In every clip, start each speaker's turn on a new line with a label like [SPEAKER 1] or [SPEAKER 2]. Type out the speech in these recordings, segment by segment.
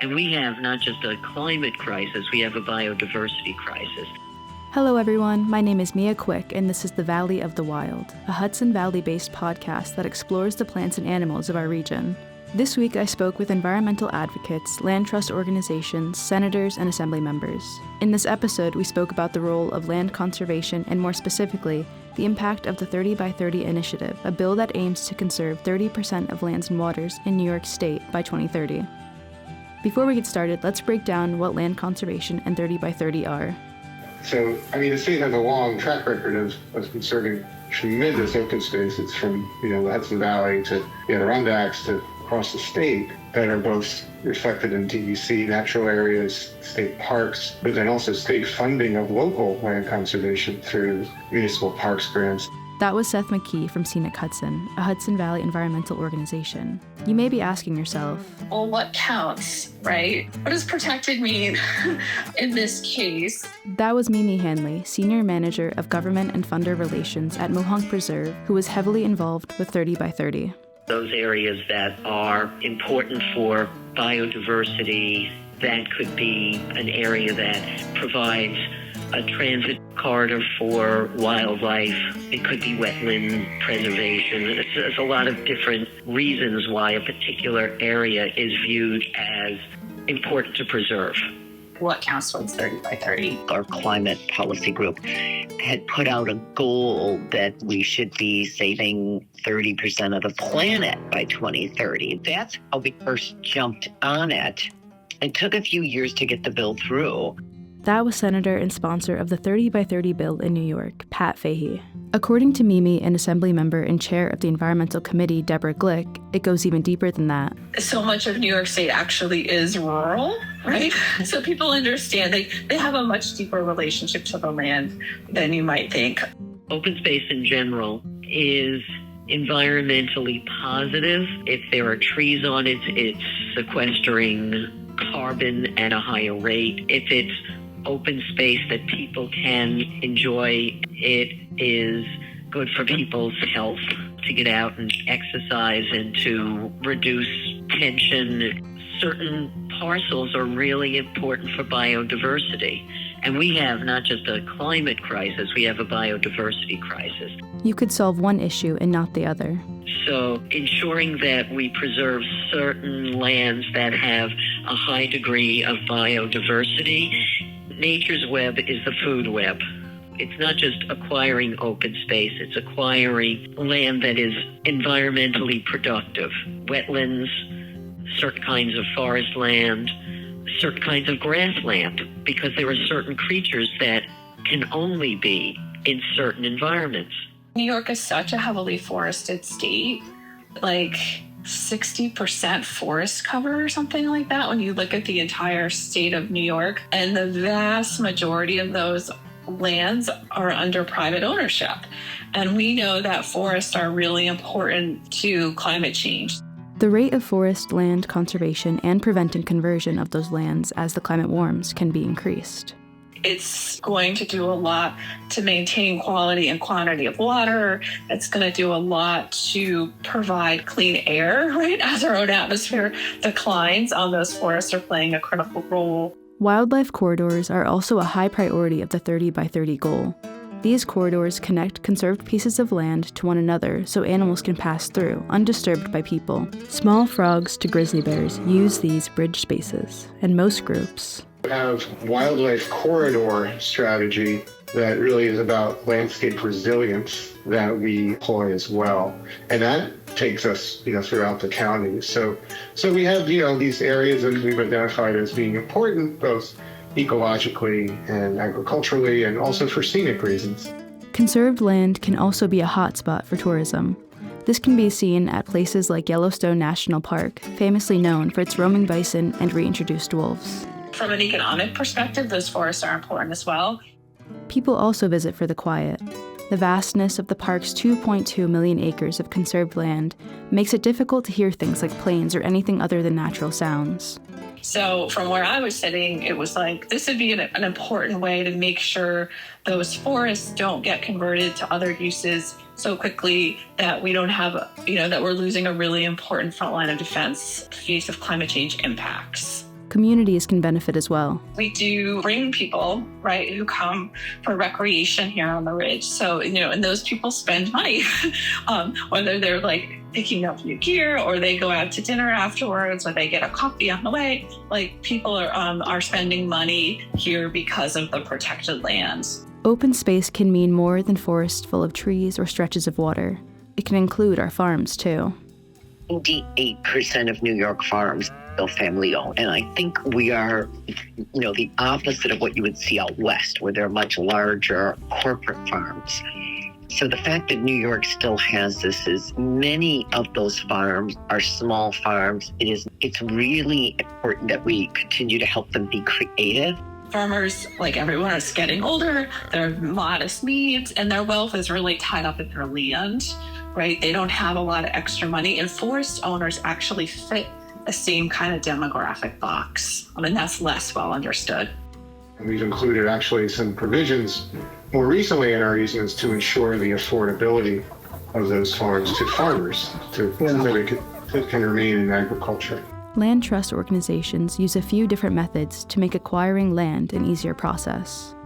[SPEAKER 1] And we have not just a climate crisis, we have a biodiversity crisis.
[SPEAKER 2] Hello everyone, my name is Mia Quick and this is The Valley of the Wild, a Hudson Valley-based podcast that explores the plants and animals of our region. This week I spoke with environmental advocates, land trust organizations, senators, and assembly members. In this episode, we spoke about the role of land conservation and more specifically, the impact of the 30 by 30 initiative, a bill that aims to conserve 30% of lands and waters in New York State by 2030. Before we get started, let's break down what land conservation and 30 by 30 are.
[SPEAKER 3] So, the state has a long track record of conserving tremendous open spaces from, the Hudson Valley to the Adirondacks to across the state that are both reflected in DEC natural areas, state parks, but then also state funding of local land conservation through municipal parks grants.
[SPEAKER 2] That was Seth McKee from Scenic Hudson, a Hudson Valley environmental organization. You may be asking yourself,
[SPEAKER 4] well, what counts, right? What does protected mean in this case?
[SPEAKER 2] That was Mimi Hanley, Senior Manager of Government and Funder Relations at Mohonk Preserve, who was heavily involved with 30 by 30.
[SPEAKER 1] Those areas that are important for biodiversity, that could be an area that provides a transit corridor for wildlife. It could be wetland preservation. There's a lot of different reasons why a particular area is viewed as important to preserve.
[SPEAKER 4] What counts towards 30 by 30?
[SPEAKER 5] Our climate policy group had put out a goal that we should be saving 30% of the planet by 2030. That's how we first jumped on it. It took a few years to get the bill through.
[SPEAKER 2] That was Senator and sponsor of the 30 by 30 bill in New York, Pat Fahey. According to Mimi, an assembly member and chair of the Environmental Committee, Deborah Glick, it goes even deeper than that.
[SPEAKER 4] So much of New York State actually is rural, right? So people understand they have a much deeper relationship to the land than you might think.
[SPEAKER 1] Open space in general is environmentally positive. If there are trees on it, it's sequestering carbon at a higher rate. If it's open space that people can enjoy, it is good for people's health to get out and exercise and to reduce tension. Certain parcels are really important for biodiversity. And we have not just a climate crisis, we have a biodiversity crisis.
[SPEAKER 2] You could solve one issue and not the other.
[SPEAKER 1] So ensuring that we preserve certain lands that have a high degree of biodiversity. Nature's web is the food web. It's not just acquiring open space, it's acquiring land that is environmentally productive. Wetlands, certain kinds of forest land, certain kinds of grassland, because there are certain creatures that can only be in certain environments.
[SPEAKER 4] New York is such a heavily forested state, like 60% forest cover or something like that when you look at the entire state of New York. And the vast majority of those lands are under private ownership. And we know that forests are really important to climate change.
[SPEAKER 2] The rate of forest land conservation and preventing conversion of those lands as the climate warms can be increased.
[SPEAKER 4] It's going to do a lot to maintain quality and quantity of water. It's going to do a lot to provide clean air, right? As our own atmosphere declines, those forests are playing a critical role.
[SPEAKER 2] Wildlife corridors are also a high priority of the 30 by 30 goal. These corridors connect conserved pieces of land to one another so animals can pass through, undisturbed by people. Small frogs to grizzly bears use these bridge spaces, and most groups
[SPEAKER 3] have wildlife corridor strategy that really is about landscape resilience that we employ as well. And that takes us, throughout the county. So we have, these areas that we've identified as being important, both ecologically and agriculturally, and also for scenic reasons.
[SPEAKER 2] Conserved land can also be a hotspot for tourism. This can be seen at places like Yellowstone National Park, famously known for its roaming bison and reintroduced wolves.
[SPEAKER 4] From an economic perspective, those forests are important as well.
[SPEAKER 2] People also visit for the quiet. The vastness of the park's 2.2 million acres of conserved land makes it difficult to hear things like planes or anything other than natural sounds.
[SPEAKER 4] So from where I was sitting, it was like, this would be an important way to make sure those forests don't get converted to other uses so quickly that we don't have, that we're losing a really important front line of defense in the face of climate change impacts.
[SPEAKER 2] communities can benefit as well.
[SPEAKER 4] We do bring people, right, who come for recreation here on the ridge. So, and those people spend money, whether they're like picking up new gear or they go out to dinner afterwards or they get a coffee on the way. Like people are spending money here because of the protected lands.
[SPEAKER 2] Open space can mean more than forests full of trees or stretches of water. It can include our farms too.
[SPEAKER 5] 98% of New York farms are still family owned. And I think we are, the opposite of what you would see out west, where they're much larger corporate farms. So the fact that New York still has this is many of those farms are small farms. It's really important that we continue to help them be creative.
[SPEAKER 4] Farmers, like everyone, is getting older, they have modest needs, and their wealth is really tied up in their land, right? They don't have a lot of extra money, and forest owners actually fit the same kind of demographic box. I mean, that's less well understood.
[SPEAKER 3] We've included actually some provisions more recently in our easements to ensure the affordability of those farms to farmers, so they can remain in agriculture.
[SPEAKER 2] Land trust organizations use a few different methods to make acquiring land an easier process.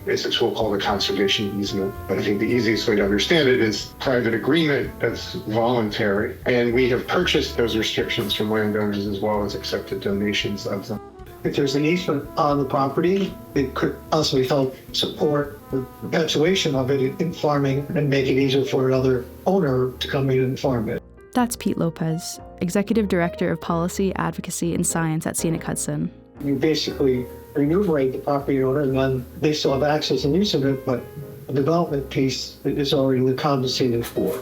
[SPEAKER 3] It's a tool called a conservation easement, but I think the easiest way to understand it is private agreement that's voluntary, and we have purchased those restrictions from landowners as well as accepted donations of them.
[SPEAKER 6] If there's an easement on the property, it could possibly help support the perpetuation of it in farming and make it easier for another owner to come in and farm it.
[SPEAKER 2] That's Pete Lopez, Executive Director of Policy, Advocacy, and Science at Scenic Hudson.
[SPEAKER 6] You basically remunerate the property owner, and then they still have access and use of it, but the development piece is already compensated for.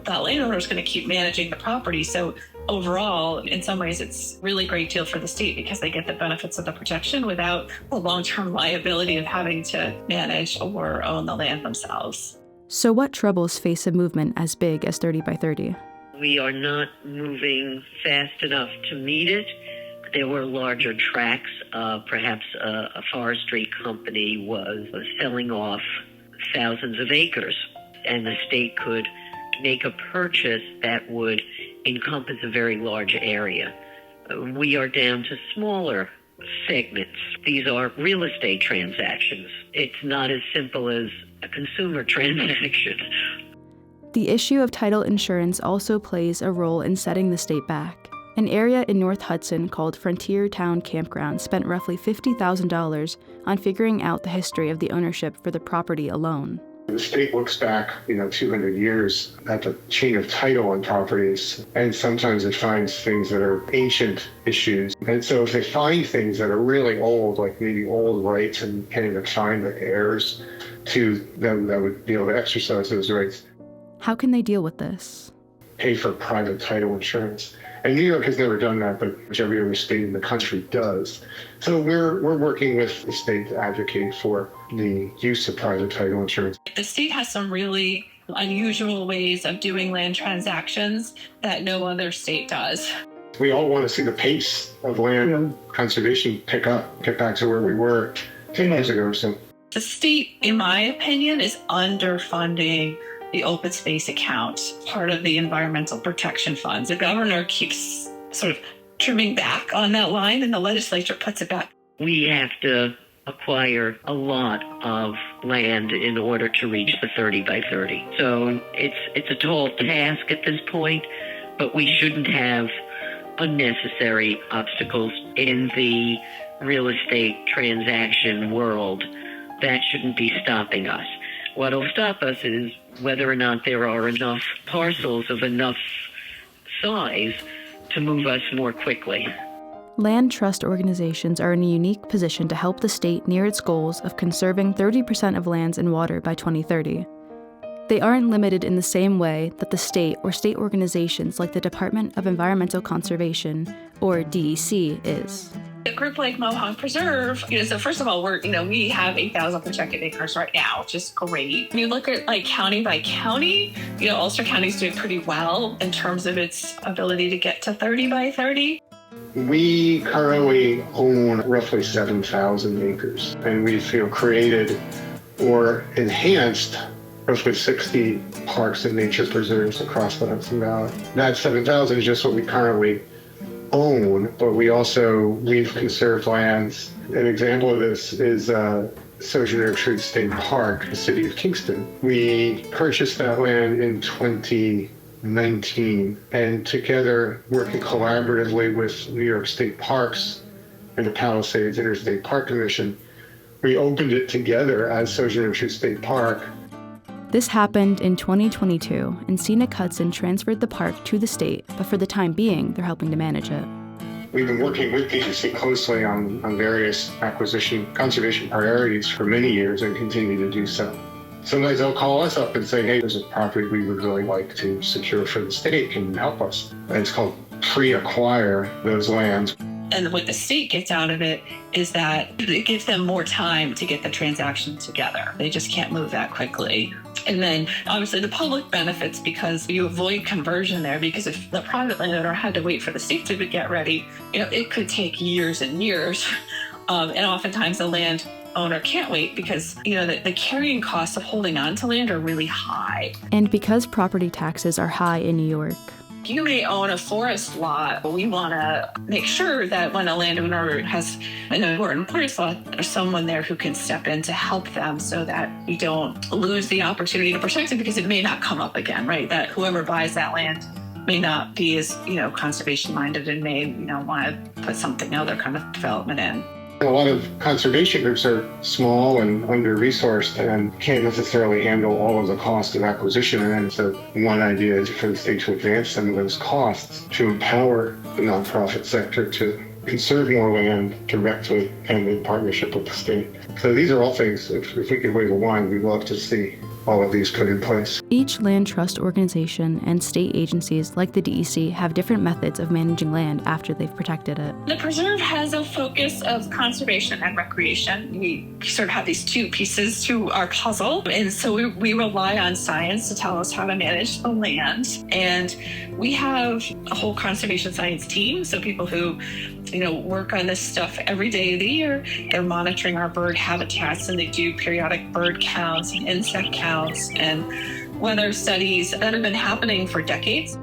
[SPEAKER 4] The landowner is going to keep managing the property. So overall, in some ways, it's really a great deal for the state because they get the benefits of the protection without the long-term liability of having to manage or own the land themselves.
[SPEAKER 2] So what troubles face a movement as big as 30 by 30?
[SPEAKER 1] We are not moving fast enough to meet it. There were larger tracts. Perhaps a forestry company was selling off thousands of acres, and the state could make a purchase that would encompass a very large area. We are down to smaller segments. These are real estate transactions. It's not as simple as a consumer transaction.
[SPEAKER 2] The issue of title insurance also plays a role in setting the state back. An area in North Hudson called Frontier Town Campground spent roughly $50,000 on figuring out the history of the ownership for the property alone.
[SPEAKER 3] The state looks back, 200 years at the chain of title on properties, and sometimes it finds things that are ancient issues. And so if they find things that are really old, like maybe old rights, and can't even find the heirs to them that would be able to exercise those rights.
[SPEAKER 2] How can they deal with this?
[SPEAKER 3] Pay for private title insurance. And New York has never done that, but every other state in the country does. So we're working with the state to advocate for the use of private title insurance.
[SPEAKER 4] The state has some really unusual ways of doing land transactions that no other state does.
[SPEAKER 3] We all want to see the pace of land conservation pick up, get back to where we were 10 years ago or so.
[SPEAKER 4] The state, in my opinion, is underfunding the open space account, part of the environmental protection funds. The governor keeps sort of trimming back on that line and the legislature puts it back.
[SPEAKER 1] We have to acquire a lot of land in order to reach the 30 by 30. So it's a tall task at this point, but we shouldn't have unnecessary obstacles in the real estate transaction world. That shouldn't be stopping us. What'll stop us is whether or not there are enough parcels of enough size to move us more quickly.
[SPEAKER 2] Land trust organizations are in a unique position to help the state near its goals of conserving 30% of lands and water by 2030. They aren't limited in the same way that the state or state organizations like the Department of Environmental Conservation, or DEC, is.
[SPEAKER 4] A group like Mohawk Preserve, so first of all, we have 8,000 protected acres right now, which is great. When you look at county by county, Ulster County is doing pretty well in terms of its ability to get to 30 by 30.
[SPEAKER 3] We currently own roughly 7,000 acres, and we've created or enhanced roughly 60 parks and nature preserves across the Hudson Valley. That 7,000 is just what we currently own, but we've conserved lands. An example of this is Sojourner Truth State Park, the city of Kingston. We purchased that land in 2019, and together, working collaboratively with New York State Parks and the Palisades Interstate Park Commission, we opened it together as Sojourner Truth State Park.
[SPEAKER 2] This happened in 2022, and Scenic Hudson transferred the park to the state, but for the time being, they're helping to manage it.
[SPEAKER 3] We've been working with PGC closely on various conservation priorities for many years and continue to do so. Sometimes they'll call us up and say, hey, there's a property we would really like to secure for the state. Can you help us? And it's called pre-acquire those lands.
[SPEAKER 4] And what the state gets out of it is that it gives them more time to get the transaction together. They just can't move that quickly. And then obviously the public benefits because you avoid conversion there, because if the private landowner had to wait for the state to get ready, it could take years and years. And oftentimes the landowner can't wait because, the carrying costs of holding on to land are really high.
[SPEAKER 2] And because property taxes are high in New York.
[SPEAKER 4] You may own a forest lot, but we want to make sure that when a landowner has an important forest lot, there's someone there who can step in to help them so that we don't lose the opportunity to protect it because it may not come up again, right? That whoever buys that land may not be as, conservation minded and may, want to put something other kind of development in.
[SPEAKER 3] A lot of conservation groups are small and under-resourced and can't necessarily handle all of the cost of acquisition. And so one idea is for the state to advance some of those costs to empower the nonprofit sector to conserve more land directly and in partnership with the state. So these are all things, if we could wave a wand, we'd love to see all of these put in place.
[SPEAKER 2] Each land trust organization and state agencies like the DEC have different methods of managing land after they've protected it.
[SPEAKER 4] The preserve has a focus of conservation and recreation. We sort of have these two pieces to our puzzle. And so we rely on science to tell us how to manage the land. And we have a whole conservation science team. So people who, work on this stuff every day of the year. They're monitoring our bird habitats and they do periodic bird counts and insect counts and weather studies that have been happening for decades.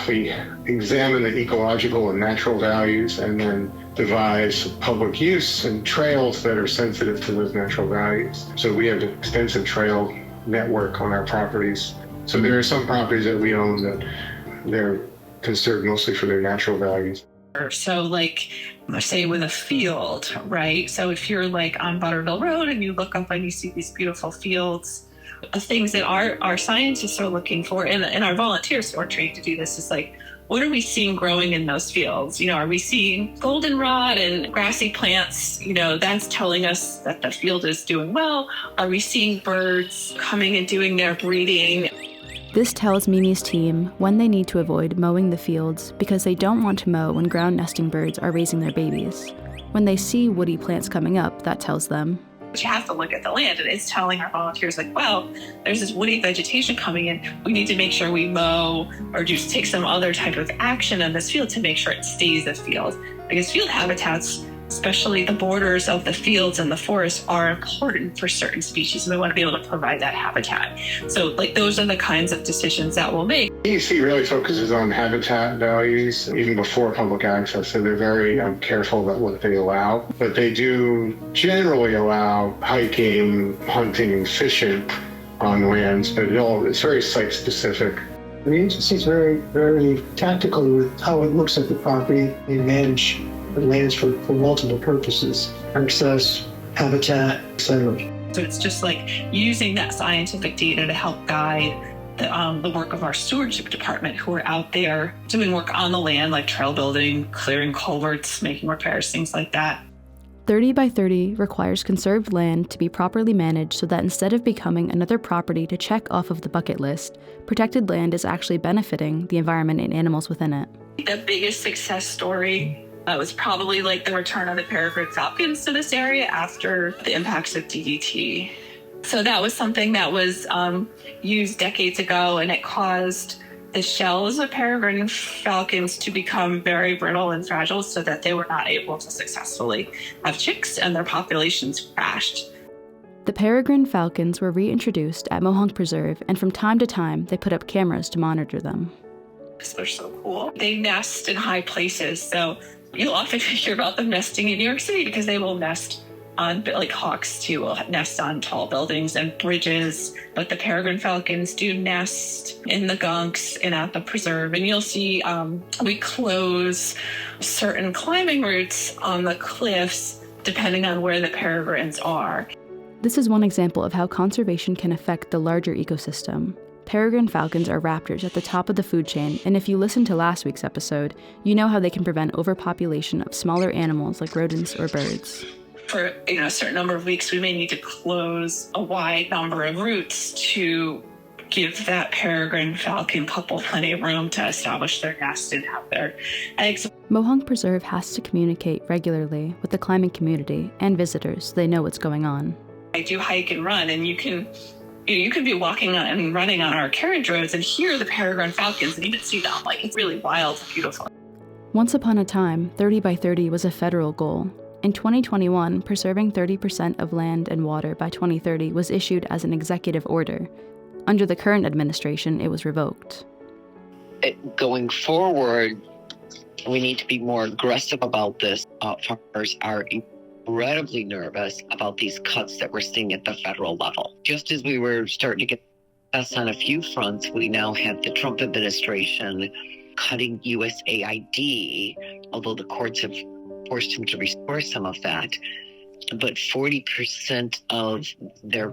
[SPEAKER 3] We examine the ecological and natural values and then devise public use and trails that are sensitive to those natural values. So we have an extensive trail network on our properties. So there are some properties that we own that they're conserved mostly for their natural values.
[SPEAKER 4] So say with a field, right? So if you're on Butterville Road and you look up and you see these beautiful fields, the things that our scientists are looking for and our volunteers who are trained to do this is what are we seeing growing in those fields? Are we seeing goldenrod and grassy plants? That's telling us that the field is doing well. Are we seeing birds coming and doing their breeding?
[SPEAKER 2] This tells Mimi's team when they need to avoid mowing the fields because they don't want to mow when ground nesting birds are raising their babies. When they see woody plants coming up, that tells them.
[SPEAKER 4] But you have to look at the land, and it's telling our volunteers there's this woody vegetation coming in. We need to make sure we mow or just take some other type of action on this field to make sure it stays a field. Because field habitats, especially the borders of the fields and the forests, are important for certain species, and we want to be able to provide that habitat. So those are the kinds of decisions that we'll make.
[SPEAKER 3] DEC really focuses on habitat values even before public access, so they're very careful about what they allow. But they do generally allow hiking, hunting, and fishing on lands, but it's very site-specific.
[SPEAKER 6] The agency is very, very tactical with how it looks at the property. They manage the lands for multiple purposes, access, habitat, etc.
[SPEAKER 4] So it's just using that scientific data to help guide the work of our stewardship department, who are out there doing work on the land, like trail building, clearing culverts, making repairs, things like that.
[SPEAKER 2] 30 by 30 requires conserved land to be properly managed so that instead of becoming another property to check off of the bucket list, protected land is actually benefiting the environment and animals within it.
[SPEAKER 4] The biggest success story was probably the return of the peregrine falcons to this area after the impacts of DDT. So that was something that was used decades ago, and it caused the shells of peregrine falcons to become very brittle and fragile so that they were not able to successfully have chicks, and their populations crashed.
[SPEAKER 2] The peregrine falcons were reintroduced at Mohonk Preserve, and from time to time, they put up cameras to monitor them.
[SPEAKER 4] They're so cool. They nest in high places. So you'll often hear about them nesting in New York City because they will nest on, like hawks too, will nest on tall buildings and bridges. But the peregrine falcons do nest in the gunks and at the preserve. And you'll see we close certain climbing routes on the cliffs depending on where the peregrines are.
[SPEAKER 2] This is one example of how conservation can affect the larger ecosystem. Peregrine falcons are raptors at the top of the food chain, and if you listened to last week's episode, you know how they can prevent overpopulation of smaller animals like rodents or birds.
[SPEAKER 4] For a certain number of weeks, we may need to close a wide number of routes to give that peregrine falcon couple plenty of room to establish their nest and have their eggs.
[SPEAKER 2] Mohonk Preserve has to communicate regularly with the climbing community and visitors so they know what's going on.
[SPEAKER 4] I do hike and run, and you can be walking and running on our carriage roads and hear the peregrine falcons and even see them. Like, it's really wild and beautiful.
[SPEAKER 2] Once upon a time, 30 by 30 was a federal goal. In 2021, preserving 30% of land and water by 2030 was issued as an executive order. Under the current administration, it was revoked.
[SPEAKER 5] Going forward, we need to be more aggressive about this. Farmers are incredibly nervous about these cuts that we're seeing at the federal level. Just as we were starting to get us on a few fronts, we now have the Trump administration cutting USAID, although the courts have forced him to restore some of that. But 40% of the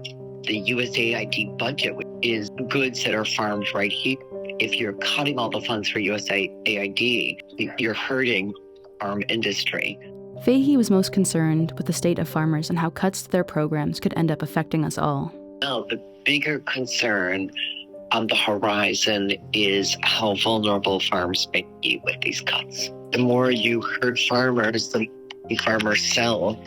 [SPEAKER 5] USAID budget is goods that are farmed right here. If you're cutting all the funds for USAID, you're hurting farm industry.
[SPEAKER 2] Fahey was most concerned with the state of farmers and how cuts to their programs could end up affecting us all.
[SPEAKER 5] Now, the bigger concern on the horizon is how vulnerable farms may be with these cuts. The more you hurt farmers, the farmers sell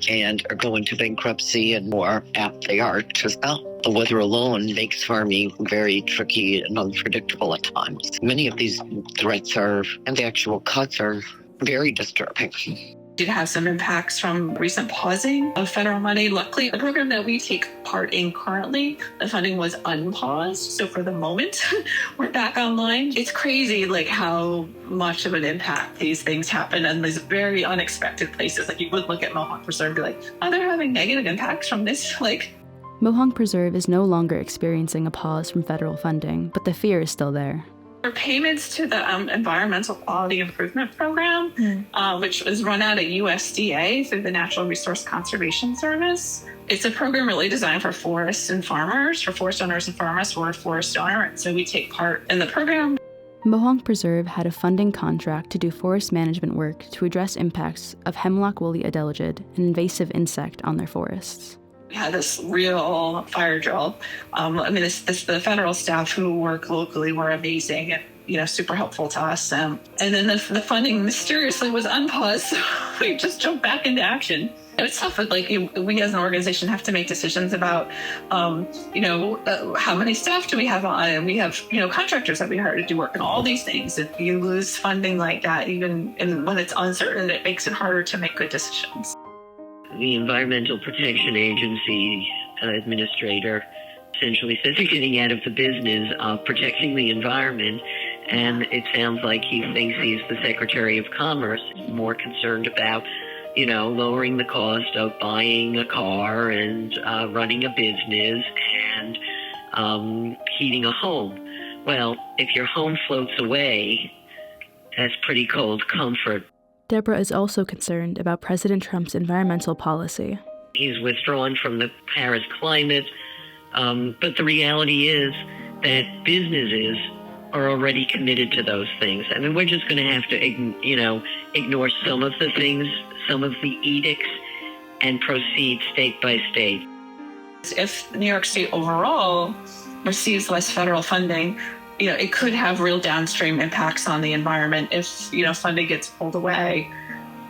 [SPEAKER 5] and are going to bankruptcy, and more apt they are to sell. The weather alone makes farming very tricky and unpredictable at times. Many of these threats and the actual cuts are very disturbing.
[SPEAKER 4] Did have some impacts from recent pausing of federal money. Luckily, the program that we take part in currently, the funding was unpaused. So for the moment, we're back online. It's crazy how much of an impact these things happen in these very unexpected places. You would look at Mohonk Preserve and be like, oh, they're having negative impacts from this.
[SPEAKER 2] Mohonk Preserve is no longer experiencing a pause from federal funding, but the fear is still there.
[SPEAKER 4] For payments to the Environmental Quality Improvement Program, which was run out at USDA through the Natural Resource Conservation Service. It's a program really designed for forests and farmers, for forest owners and farmers who are a forest owner. And so we take part in the program.
[SPEAKER 2] Mohonk Preserve had a funding contract to do forest management work to address impacts of hemlock woolly adelgid, an invasive insect, on their forests.
[SPEAKER 4] We had this real fire drill. The federal staff who work locally were amazing and, super helpful to us. And then the funding mysteriously was unpaused. So we just jumped back into action. It's tough. We as an organization have to make decisions about, how many staff do we have on? And we have, contractors that we hire to do work and all these things. If you lose funding like that, even when it's uncertain, it makes it harder to make good decisions.
[SPEAKER 1] The Environmental Protection Agency administrator essentially says they're getting out of the business of protecting the environment, and it sounds like he thinks he's the Secretary of Commerce, more concerned about, lowering the cost of buying a car and running a business and heating a home. Well, if your home floats away, that's pretty cold comfort.
[SPEAKER 2] Deborah is also concerned about President Trump's environmental policy.
[SPEAKER 1] He's withdrawn from the Paris climate, but the reality is that businesses are already committed to those things. We're just going to have to, ignore some of the things, some of the edicts, and proceed state by state.
[SPEAKER 4] If New York State overall receives less federal funding, it could have real downstream impacts on the environment if, funding gets pulled away,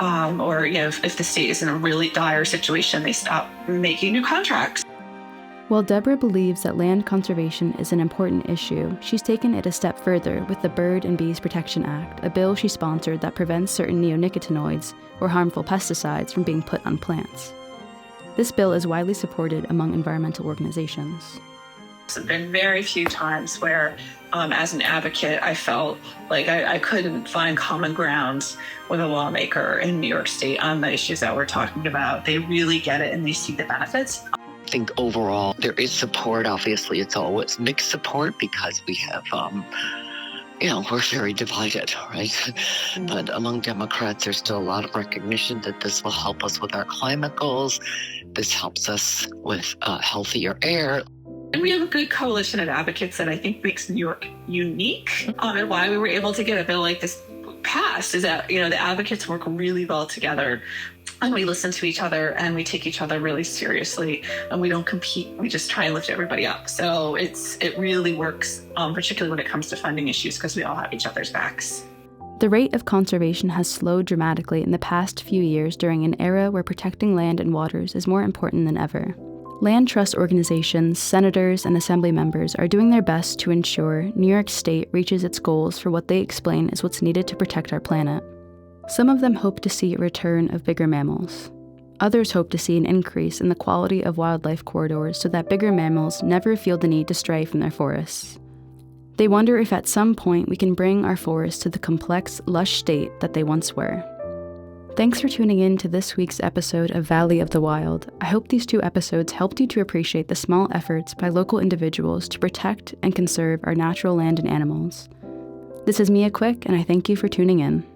[SPEAKER 4] or, if the state is in a really dire situation, they stop making new contracts.
[SPEAKER 2] While Deborah believes that land conservation is an important issue, she's taken it a step further with the Bird and Bees Protection Act, a bill she sponsored that prevents certain neonicotinoids or harmful pesticides from being put on plants. This bill is widely supported among environmental organizations.
[SPEAKER 4] There's been very few times where, as an advocate, I felt like I couldn't find common ground with a lawmaker in New York State on the issues that we're talking about. They really get it and they see the benefits.
[SPEAKER 5] I think overall there is support. Obviously, it's always mixed support because we have, we're very divided, right? But among Democrats, there's still a lot of recognition that this will help us with our climate goals. This helps us with healthier air.
[SPEAKER 4] And we have a good coalition of advocates that I think makes New York unique. And why we were able to get a bill like this passed is that, the advocates work really well together. And we listen to each other and we take each other really seriously and we don't compete. We just try and lift everybody up. So it really works, particularly when it comes to funding issues, because we all have each other's backs.
[SPEAKER 2] The rate of conservation has slowed dramatically in the past few years during an era where protecting land and waters is more important than ever. Land trust organizations, senators, and assembly members are doing their best to ensure New York State reaches its goals for what they explain is what's needed to protect our planet. Some of them hope to see a return of bigger mammals. Others hope to see an increase in the quality of wildlife corridors so that bigger mammals never feel the need to stray from their forests. They wonder if at some point we can bring our forests to the complex, lush state that they once were. Thanks for tuning in to this week's episode of Valley of the Wild. I hope these 2 episodes helped you to appreciate the small efforts by local individuals to protect and conserve our natural land and animals. This is Mia Quick, and I thank you for tuning in.